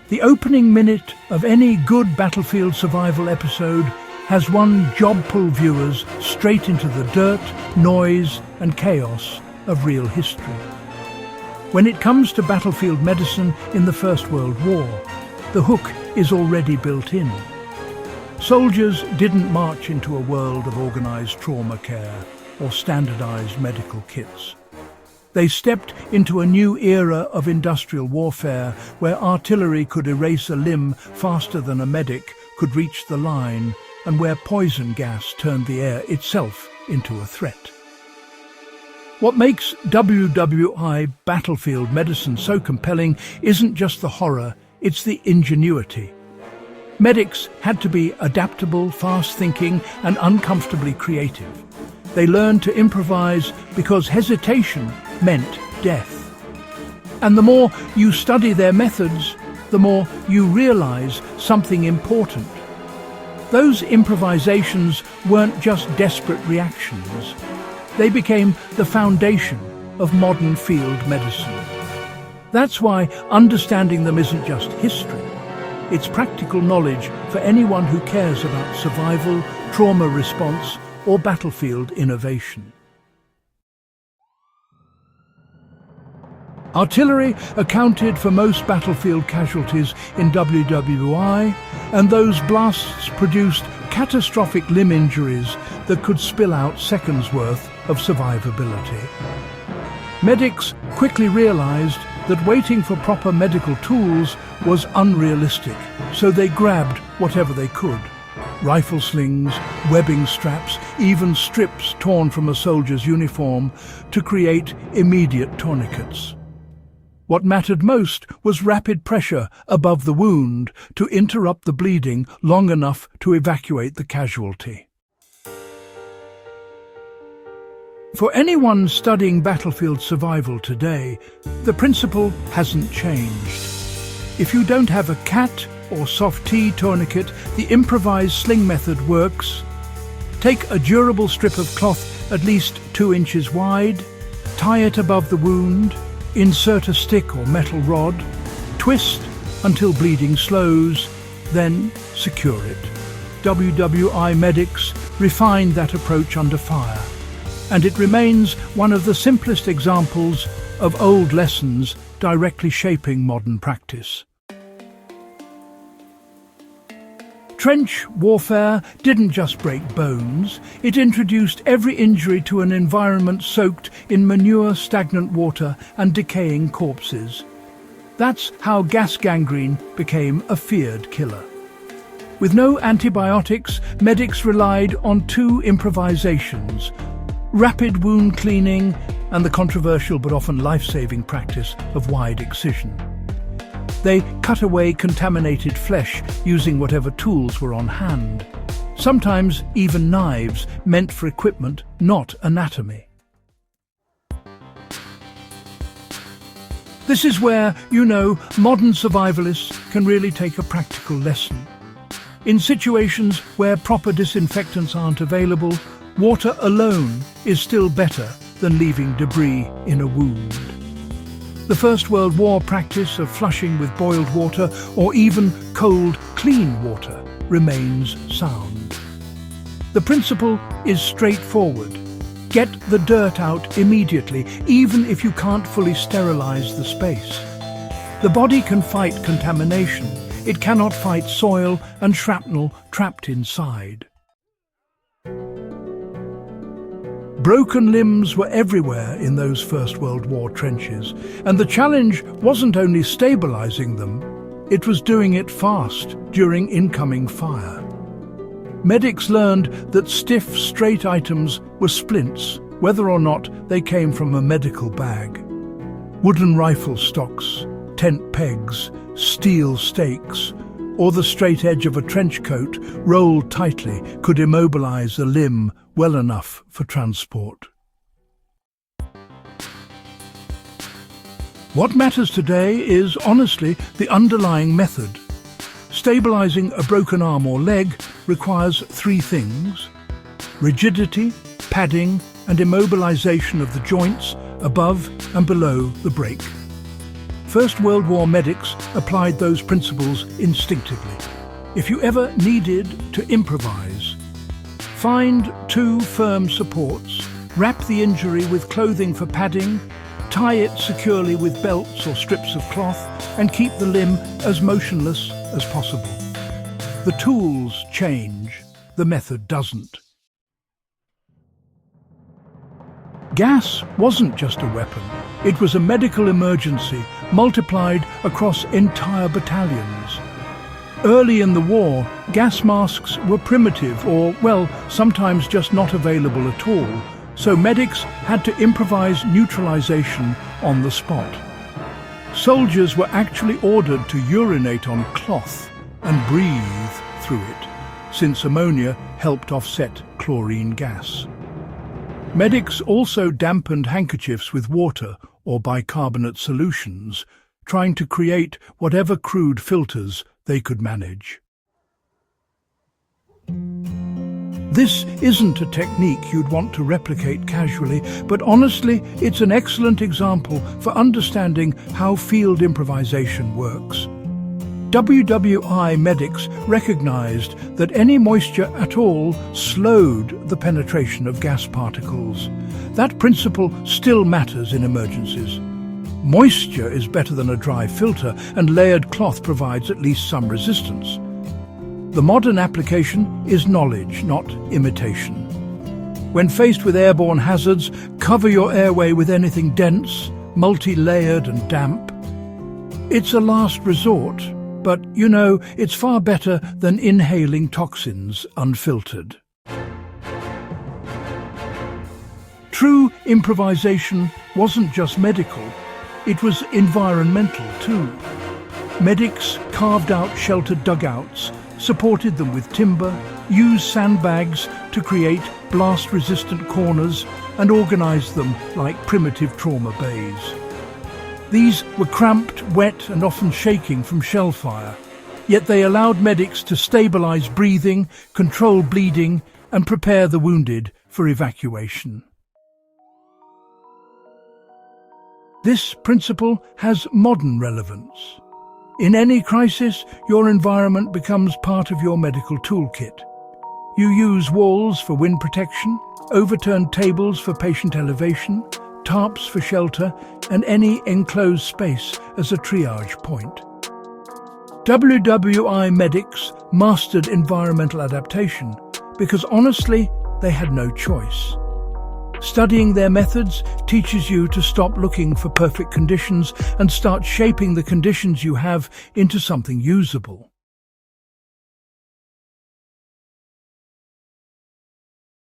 The opening minute of any good battlefield survival episode has one job pull viewers straight into the dirt, noise and chaos of real history. When it comes to battlefield medicine in the First World War, the hook is already built in. Soldiers didn't march into a world of organised trauma care or standardised medical kits. They stepped into a new era of industrial warfare where artillery could erase a limb faster than a medic could reach the line, and where poison gas turned the air itself into a threat. What makes WWI battlefield medicine so compelling isn't just the horror, it's the ingenuity. Medics had to be adaptable, fast-thinking and uncomfortably creative. They learned to improvise because hesitation meant death. And the more you study their methods, the more you realise something important. Those improvisations weren't just desperate reactions. They became the foundation of modern field medicine. That's why understanding them isn't just history. It's practical knowledge for anyone who cares about survival, trauma response, or battlefield innovation. Artillery accounted for most battlefield casualties in WWI, and those blasts produced catastrophic limb injuries that could spill out seconds' worth of survivability. Medics quickly realized that waiting for proper medical tools was unrealistic, so they grabbed whatever they could. Rifle slings, webbing straps, even strips torn from a soldier's uniform to create immediate tourniquets. What mattered most was rapid pressure above the wound to interrupt the bleeding long enough to evacuate the casualty. For anyone studying battlefield survival today, the principle hasn't changed. If you don't have a CAT or soft T tourniquet, the improvised sling method works. Take a durable strip of cloth at least 2 inches wide, tie it above the wound, insert a stick or metal rod, twist until bleeding slows, then secure it. WWI medics refined that approach under fire, and it remains one of the simplest examples of old lessons directly shaping modern practice. Trench warfare didn't just break bones, it introduced every injury to an environment soaked in manure, stagnant water and decaying corpses. That's how gas gangrene became a feared killer. With no antibiotics, medics relied on 2 improvisations: rapid wound cleaning and the controversial but often life-saving practice of wide excision. They cut away contaminated flesh using whatever tools were on hand, sometimes even knives meant for equipment, not anatomy. This is where, modern survivalists can really take a practical lesson. In situations where proper disinfectants aren't available, water alone is still better than leaving debris in a wound. The First World War practice of flushing with boiled water or even cold, clean water remains sound. The principle is straightforward. Get the dirt out immediately, even if you can't fully sterilize the space. The body can fight contamination. It cannot fight soil and shrapnel trapped inside. Broken limbs were everywhere in those First World War trenches, and the challenge wasn't only stabilizing them, it was doing it fast during incoming fire. Medics learned that stiff, straight items were splints, whether or not they came from a medical bag. Wooden rifle stocks, tent pegs, steel stakes, or the straight edge of a trench coat rolled tightly could immobilize a limb well enough for transport. What matters today is, honestly, the underlying method. Stabilizing a broken arm or leg requires 3 things: rigidity, padding, and immobilization of the joints above and below the break. First World War medics applied those principles instinctively. If you ever needed to improvise, find 2 firm supports, wrap the injury with clothing for padding, tie it securely with belts or strips of cloth, and keep the limb as motionless as possible. The tools change, the method doesn't. Gas wasn't just a weapon. It was a medical emergency multiplied across entire battalions. Early in the war, gas masks were primitive or, well, sometimes just not available at all, so medics had to improvise neutralization on the spot. Soldiers were actually ordered to urinate on cloth and breathe through it, since ammonia helped offset chlorine gas. Medics also dampened handkerchiefs with water or bicarbonate solutions, trying to create whatever crude filters they could manage. This isn't a technique you'd want to replicate casually, but honestly, it's an excellent example for understanding how field improvisation works. WWI medics recognized that any moisture at all slowed the penetration of gas particles. That principle still matters in emergencies. Moisture is better than a dry filter, and layered cloth provides at least some resistance. The modern application is knowledge, not imitation. When faced with airborne hazards, cover your airway with anything dense, multi-layered and damp. It's a last resort, but, you know, it's far better than inhaling toxins unfiltered. True improvisation wasn't just medical, it was environmental too. Medics carved out sheltered dugouts, supported them with timber, used sandbags to create blast-resistant corners, and organized them like primitive trauma bays. These were cramped, wet, and often shaking from shell fire, yet they allowed medics to stabilize breathing, control bleeding, and prepare the wounded for evacuation. This principle has modern relevance. In any crisis, your environment becomes part of your medical toolkit. You use walls for wind protection, overturned tables for patient elevation, tarps for shelter, and any enclosed space as a triage point. WWI medics mastered environmental adaptation because honestly, they had no choice. Studying their methods teaches you to stop looking for perfect conditions and start shaping the conditions you have into something usable.